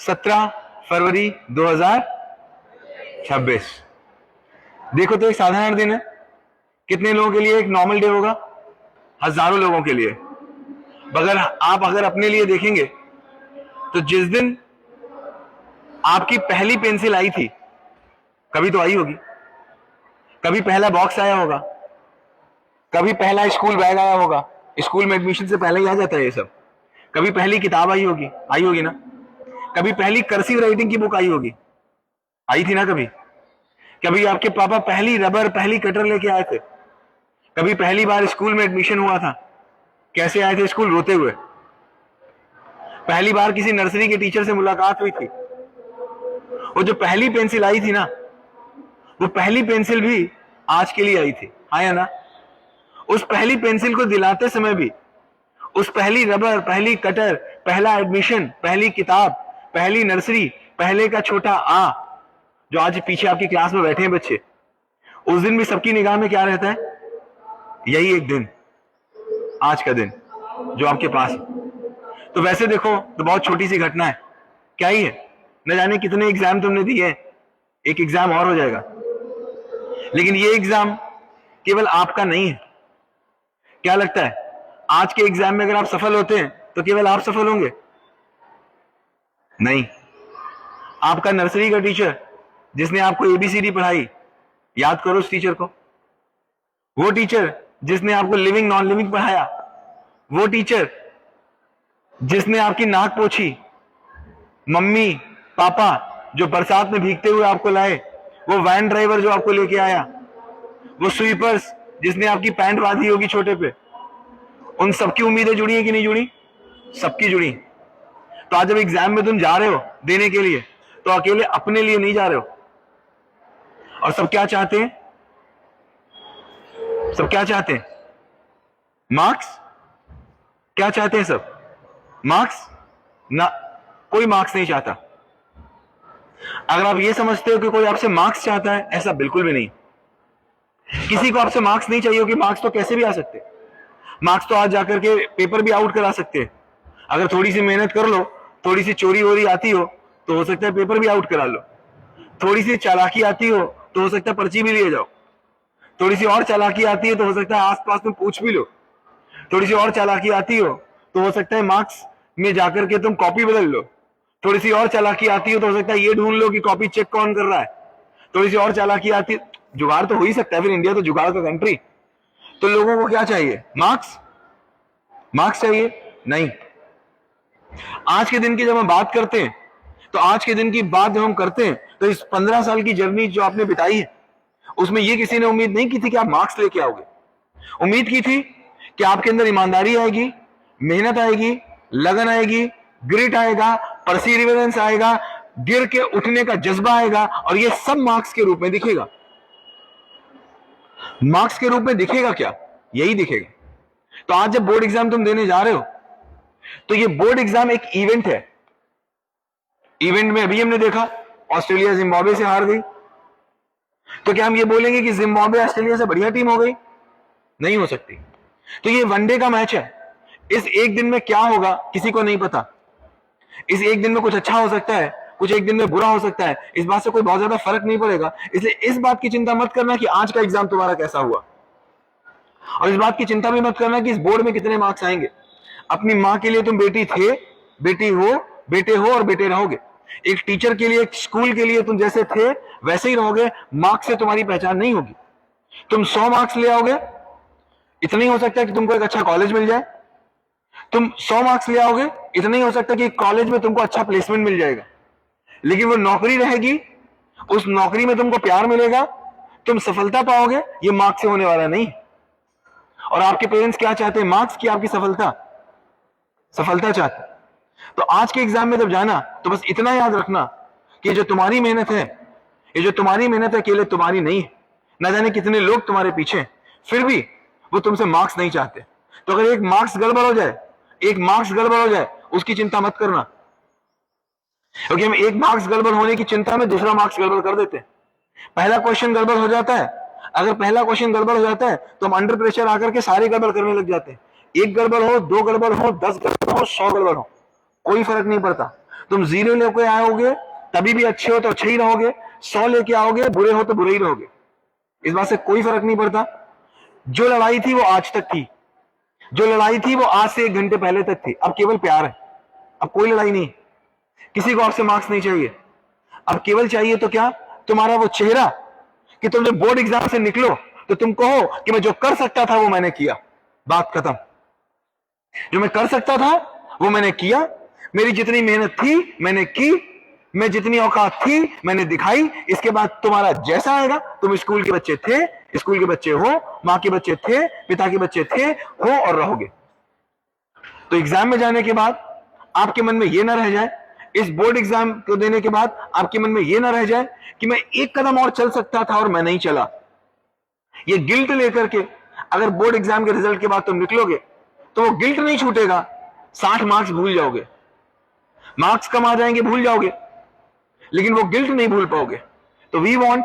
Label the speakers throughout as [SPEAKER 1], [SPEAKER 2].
[SPEAKER 1] 17 फरवरी 2026। देखो तो एक साधारण दिन है। कितने लोगों के लिए एक नॉर्मल डे होगा? हजारों लोगों के लिए। अगर अपने लिए देखेंगे तो जिस दिन आपकी पहली पेंसिल आई थी, कभी तो आई होगी, कभी पहला बॉक्स आया होगा, कभी पहला स्कूल बैग आया होगा। स्कूल में एडमिशन से पहले ही आ जाता है ये सब। कभी पहली किताब आई होगी ना। कभी पहली कर्सिव राइटिंग की बुक आई थी ना। कभी कभी आपके पापा पहली रबर, पहली कटर लेके आए थे। कभी पहली बार स्कूल में एडमिशन हुआ था, कैसे आए थे स्कूल? रोते हुए। पहली बार किसी नर्सरी के टीचर से मुलाकात हुई थी। वो जो पहली पेंसिल आई थी ना, वो पहली पेंसिल भी आज के लिए आई थी, हाँ या ना? उस पहली पेंसिल को दिलाते समय भी, उस पहली रबर, पहली कटर, पहला एडमिशन, पहली किताब, पहली नर्सरी, पहले का छोटा आ, जो आज पीछे आपकी क्लास में बैठे हैं बच्चे, उस दिन भी सबकी निगाह में क्या रहता है? यही एक दिन, आज का दिन जो आपके पास है। तो वैसे देखो तो बहुत छोटी सी घटना है, क्या ही है? न जाने कितने एग्जाम तुमने दिए, एक एग्जाम और हो जाएगा। लेकिन ये एग्जाम केवल आपका नहीं है। क्या लगता है, आज के एग्जाम में अगर आप सफल होते हैं तो केवल आप सफल होंगे? नहीं। आपका नर्सरी का टीचर जिसने आपको एबीसीडी पढ़ाई, याद करो उस टीचर को। वो टीचर जिसने आपको लिविंग नॉन लिविंग पढ़ाया, वो टीचर जिसने आपकी नाक पोछी, मम्मी पापा जो बरसात में भीगते हुए आपको लाए, वो वैन ड्राइवर जो आपको लेके आया, वो स्वीपर्स जिसने आपकी पैंट बांधी होगी छोटे पे, उन सबकी उम्मीदें जुड़ी है कि नहीं जुड़ी? सबकी जुड़ी। तो आज जब एग्जाम में तुम जा रहे हो देने के लिए, तो अकेले अपने लिए नहीं जा रहे हो। और सब क्या चाहते हैं? सब क्या चाहते हैं? मार्क्स। क्या चाहते हैं सब? मार्क्स ना। कोई मार्क्स नहीं चाहता। अगर आप ये समझते हो कि कोई आपसे मार्क्स चाहता है, ऐसा बिल्कुल भी नहीं। किसी को आपसे मार्क्स नहीं चाहिए कि मार्क्स तो कैसे भी आ सकते हैं। मार्क्स तो आज जाकर के पेपर भी आउट करा सकते हैं। अगर थोड़ी सी मेहनत कर लो, थोड़ी सी चोरी वोरी आती हो, तो हो सकता है पेपर भी आउट करा लो। थोड़ी सी चालाकी आती हो तो हो सकता है पर्ची भी लिए जाओ। थोड़ी सी और चालाकी आती है तो हो सकता है आसपास में पूछ भी लो। थोड़ी सी और चालाकी आती हो तो हो सकता है मार्क्स में जाकर के तुम कॉपी बदल लो। थोड़ी सी और चालाकी आती हो तो हो सकता है ये ढूंढ लो कि कॉपी चेक कौन कर रहा है। थोड़ी सी और चालाकी आती, जुगाड़ तो हो ही सकता है, फिर इंडिया तो जुगाड़ का कंट्री। तो लोगों को क्या चाहिए? मार्क्स। मार्क्स चाहिए? नहीं। आज के दिन की जब हम बात करते हैं, तो आज के दिन की बात जब हम करते हैं, तो इस 15 साल की जर्नी जो आपने बिताई है, उसमें ये किसी ने उम्मीद नहीं की थी कि आप मार्क्स लेके आओगे। उम्मीद की थी कि आपके अंदर ईमानदारी आएगी, मेहनत आएगी, लगन आएगी, ग्रिट आएगा, परसिवियरेंस आएगा, गिर के उठने का जज्बा आएगा, और ये सब मार्क्स के रूप में दिखेगा। मार्क्स के रूप में दिखेगा क्या? यही दिखेगा। तो आज जब बोर्ड एग्जाम तुम देने जा रहे हो, तो ये बोर्ड एग्जाम एक इवेंट है। इवेंट में अभी हमने देखा ऑस्ट्रेलिया जिम्बाब्वे से हार गई। तो क्या हम ये बोलेंगे कि जिम्बाब्वे ऑस्ट्रेलिया से बढ़िया टीम हो गई? नहीं हो सकती। तो ये वनडे का मैच है। इस एक दिन में क्या होगा किसी को नहीं पता। इस एक दिन में कुछ अच्छा हो सकता है, कुछ एक दिन में बुरा हो सकता है। इस बात से कोई बहुत ज्यादा फर्क नहीं पड़ेगा। इसलिए इस बात की चिंता मत करना कि आज का एग्जाम तुम्हारा कैसा हुआ, और इस बात की चिंता भी मत करना कि इस बोर्ड में कितने मार्क्स आएंगे। अपनी माँ के लिए तुम बेटी थे, बेटी हो, बेटे हो और बेटे रहोगे। एक टीचर के लिए, एक स्कूल के लिए तुम जैसे थे वैसे ही रहोगे। मार्क्स से तुम्हारी पहचान नहीं होगी। तुम 100 मार्क्स ले आओगे, इतना ही हो सकता है कि तुमको एक अच्छा कॉलेज मिल जाए। तुम 100 मार्क्स ले आओगे, इतना ही हो सकता है कि कॉलेज में तुमको अच्छा प्लेसमेंट मिल जाएगा। लेकिन वो नौकरी रहेगी, उस नौकरी में तुमको प्यार मिलेगा, तुम सफलता पाओगे, ये मार्क्स से होने वाला नहीं। और आपके पेरेंट्स क्या चाहते हैं? मार्क्स की आपकी सफलता। सफलता चाहते। तो आज के एग्जाम में जब जाना, तो बस इतना याद रखना कि जो तुम्हारी मेहनत है, ये जो तुम्हारी मेहनत है अकेले तुम्हारी नहीं है। ना जाने कितने लोग तुम्हारे पीछे, फिर भी वो तुमसे मार्क्स नहीं चाहते। तो अगर एक मार्क्स गड़बड़ हो जाए, एक मार्क्स गड़बड़ हो जाए, उसकी चिंता मत करना, क्योंकि हम एक मार्क्स गड़बड़ होने की चिंता में दूसरा मार्क्स गड़बड़ कर देते हैं। पहला क्वेश्चन गड़बड़ हो जाता है। अगर पहला क्वेश्चन गड़बड़ हो जाता है तो हम अंडर प्रेशर आकर के सारे गड़बड़ करने लग जाते हैं। एक गड़बड़ हो, दो गड़बड़ हो, 10 गड़बड़ हो, 100 गड़बड़ हो, कोई फर्क नहीं पड़ता। तुम 0 लेके आओगे तभी भी अच्छे हो तो अच्छे ही रहोगे, 100 लेके आओगे बुरे हो तो बुरे ही रहोगे। इस बात से कोई फर्क नहीं पड़ता। जो लड़ाई थी वो आज तक थी, जो लड़ाई थी वो आज से 1 घंटे पहले तक थी। अब केवल प्यार है, अब कोई लड़ाई नहीं, किसी को आपसे मार्क्स नहीं चाहिए। अब केवल चाहिए तो क्या, तुम्हारा वो चेहरा कि तुम जब बोर्ड एग्जाम से निकलो तो तुम कहो कि मैं जो कर सकता था वो मैंने किया, बात खत्म। जो मैं कर सकता था वो मैंने किया, मेरी जितनी मेहनत थी मैंने की, मैं जितनी औकात थी मैंने दिखाई। इसके बाद तुम्हारा जैसा आएगा, तुम स्कूल के बच्चे थे, स्कूल के बच्चे हो, मां के बच्चे थे, पिता के बच्चे थे, हो और रहोगे। तो एग्जाम में जाने के बाद आपके मन में यह ना रह जाए, इस बोर्ड एग्जाम को देने के बाद आपके मन में यह ना रह जाए कि मैं एक कदम और चल सकता था और मैं नहीं चला। ये गिल्ट लेकर के अगर बोर्ड एग्जाम के रिजल्ट के बाद तुम निकलोगे तो वो गिल्ट नहीं छूटेगा। 60 मार्क्स भूल जाओगे, मार्क्स कम आ जाएंगे भूल जाओगे, लेकिन वो गिल्ट नहीं भूल पाओगे। तो वी वांट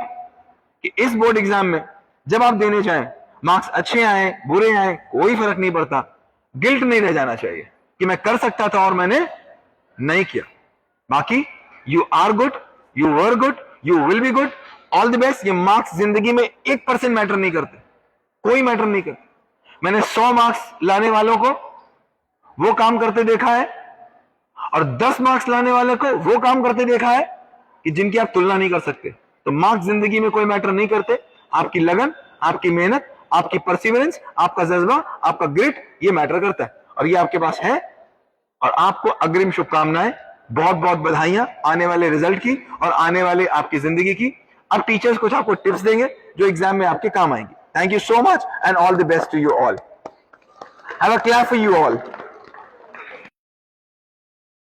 [SPEAKER 1] कि इस बोर्ड एग्जाम में जब आप देने जाएं, मार्क्स अच्छे आए बुरे आए कोई फर्क नहीं पड़ता, गिल्ट नहीं रह जाना चाहिए कि मैं कर सकता था और मैंने नहीं किया। बाकी you are good, you were good, you will be good, all the best. ये मार्क्स जिंदगी में 1% मैटर नहीं करते, कोई मैटर नहीं करते। मैंने 100 मार्क्स लाने वालों को वो काम करते देखा है और 10 मार्क्स लाने वाले को वो काम करते देखा है कि जिनकी आप तुलना नहीं कर सकते। तो मार्क्स जिंदगी में कोई मैटर नहीं करते, आपकी लगन, आपकी मेहनत, आपकी परसिवरेंस, आपका जज्बा, आपका ग्रिट, ये मैटर करता है और ये आपके पास है। और आपको अग्रिम शुभकामनाएं, बहुत बहुत बधाइयां आने वाले रिजल्ट की और आने वाले आपकी जिंदगी की। अब टीचर्स कुछ आपको टिप्स देंगे जो एग्जाम में आपके काम आएंगी। Thank you so much and all the best to you all. Have a clap for you all.